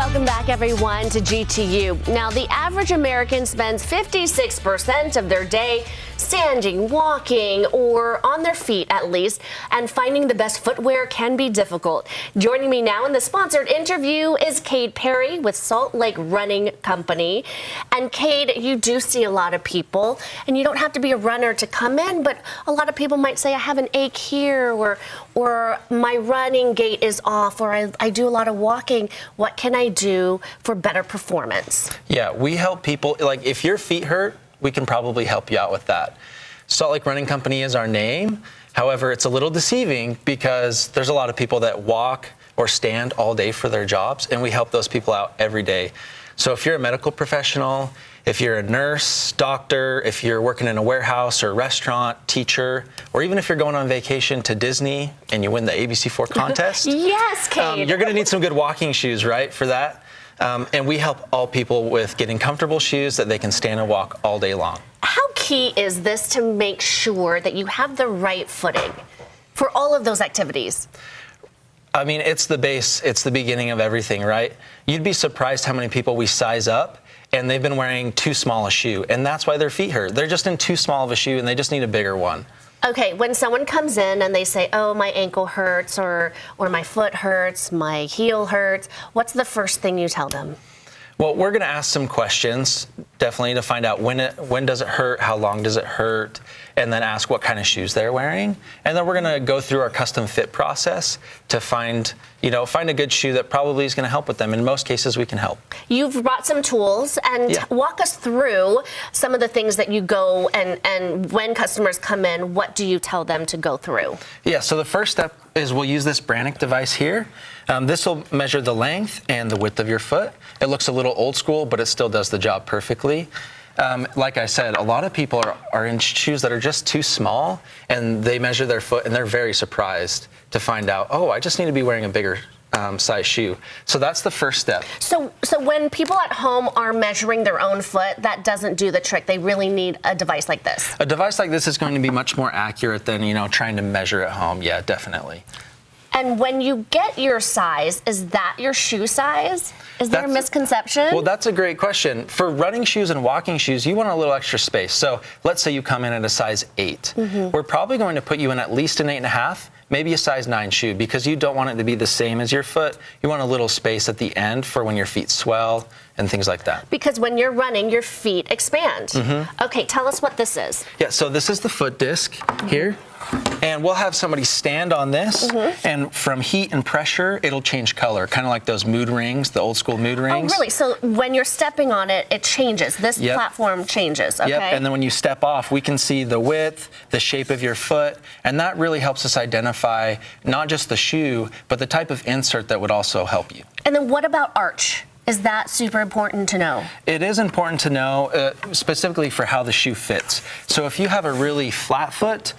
Welcome back, everyone, to GTU. Now, the average American spends 56% of their day standing, walking, or on their feet at least, and finding the best footwear can be difficult. Joining me now in the sponsored interview is Cade Perry with Salt Lake Running Company. And Cade, you do see a lot of people, and you don't have to be a runner to come in, but a lot of people might say, I have an ache here, or my running gait is off, or I do a lot of walking. What can I do for better performance? Yeah, we help people, like if your feet hurt, we can probably help you out with that. Salt Lake Running Company is our name. However, it's a little deceiving because there's a lot of people that walk or stand all day for their jobs, and we help those people out every day. So if you're a medical professional, if you're a nurse, doctor, if you're working in a warehouse or restaurant, teacher, or even if you're going on vacation to Disney and you win the ABC4 contest. Yes, Cade. You're going to need some good walking shoes, right, for that. And we help all people with getting comfortable shoes that they can stand and walk all day long. How key is this to make sure that you have the right footing for all of those activities? I mean, it's the base, it's the beginning of everything, right? You'd be surprised how many people we size up and they've been wearing too small a shoe, and that's why their feet hurt. They're just in too small of a shoe and they just need a bigger one. Okay, when someone comes in and they say, oh, my ankle hurts or my foot hurts, my heel hurts, what's the first thing you tell them? Well, we're going to ask some questions, definitely, to find out when does it hurt, how long does it hurt, and then ask what kind of shoes they're wearing. And then we're going to go through our custom fit process to find a good shoe that probably is going to help with them. In most cases, we can help. You've brought some tools, and walk us through some of the things that you go and when customers come in, what do you tell them to go through? Yeah, so the first step is we'll use this Brannick device here. This will measure the length and the width of your foot. It looks a little old school, but it still does the job perfectly. Like I said, a lot of people are in shoes that are just too small, and they measure their foot, and they're very surprised to find out, oh, I just need to be wearing a bigger size shoe. So that's the first step. So when people at home are measuring their own foot, that doesn't do the trick. They really need a device like this. A device like this is going to be much more accurate than, trying to measure at home. Yeah, definitely. And when you get your size, is that your shoe size? Is there a misconception? Well, that's a great question. For running shoes and walking shoes, you want a little extra space. So let's say you come in at a size 8. Mm-hmm. We're probably going to put you in at least an 8.5, maybe a size 9 shoe, because you don't want it to be the same as your foot. You want a little space at the end for when your feet swell and things like that. Because when you're running, your feet expand. Mm-hmm. Okay, tell us what this is. Yeah, so this is the foot disc here. And we'll have somebody stand on this, and from heat and pressure, it'll change color, kind of like those mood rings, the old school mood rings. Oh, really? So when you're stepping on it, it changes. This platform changes, okay? Yep, and then when you step off, we can see the width, the shape of your foot, and that really helps us identify not just the shoe, but the type of insert that would also help you. And then what about arch? Is that super important to know? It is important to know, specifically for how the shoe fits. So if you have a really flat foot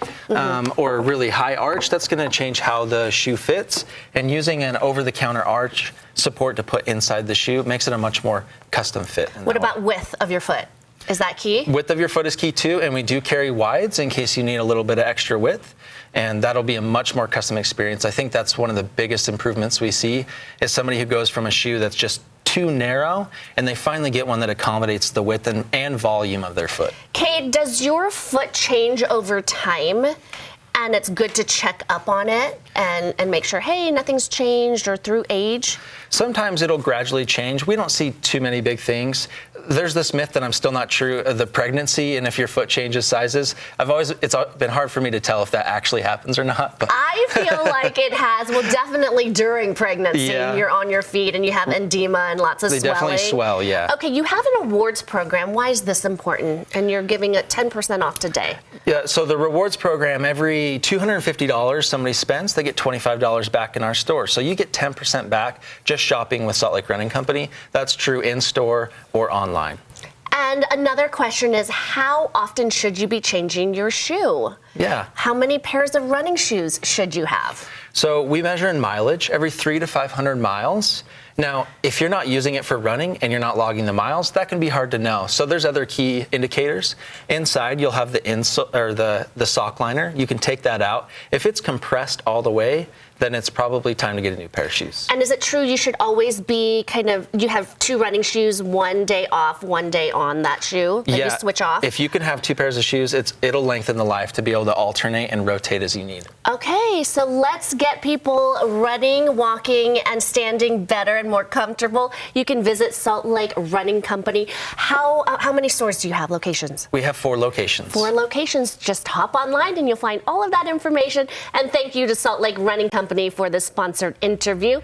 or a really high arch, that's going to change how the shoe fits. And using an over-the-counter arch support to put inside the shoe makes it a much more custom fit. What about width of your foot? Is that key? Width of your foot is key too, and we do carry wides in case you need a little bit of extra width, and that'll be a much more custom experience. I think that's one of the biggest improvements we see is somebody who goes from a shoe that's just too narrow, and they finally get one that accommodates the width and volume of their foot. Cade, does your foot change over time? And it's good to check up on it and make sure, hey, nothing's changed, or through age? Sometimes it'll gradually change. We don't see too many big things. There's this myth that I'm still not true of the pregnancy and if your foot changes sizes. It's been hard for me to tell if that actually happens or not. But I feel like it has. Well, definitely during pregnancy, you're on your feet and you have edema and lots of swelling. They definitely swell, yeah. Okay, you have an awards program. Why is this important? And you're giving it 10% off today. Yeah, so the rewards program, every $250 somebody spends, they get $25 back in our store. So you get 10% back just shopping with Salt Lake Running Company. That's true in-store or online. And another question is, how often should you be changing your shoe? Yeah. How many pairs of running shoes should you have? So we measure in mileage, every 300 to 500 miles. Now, if you're not using it for running and you're not logging the miles, that can be hard to know. So there's other key indicators. Inside, you'll have the sock liner. You can take that out. If it's compressed all the way, then it's probably time to get a new pair of shoes. And is it true you should always be you have 2 running shoes, 1 day off, 1 day on that shoe that you switch off? If you can have 2 pairs of shoes, it'll lengthen the life to be able to alternate and rotate as you need. Okay, so let's get people running, walking, and standing better and more comfortable. You can visit Salt Lake Running Company. How many stores do you have, locations? We have 4 locations. 4 locations. Just hop online and you'll find all of that information. And thank you to Salt Lake Running Company for this sponsored interview.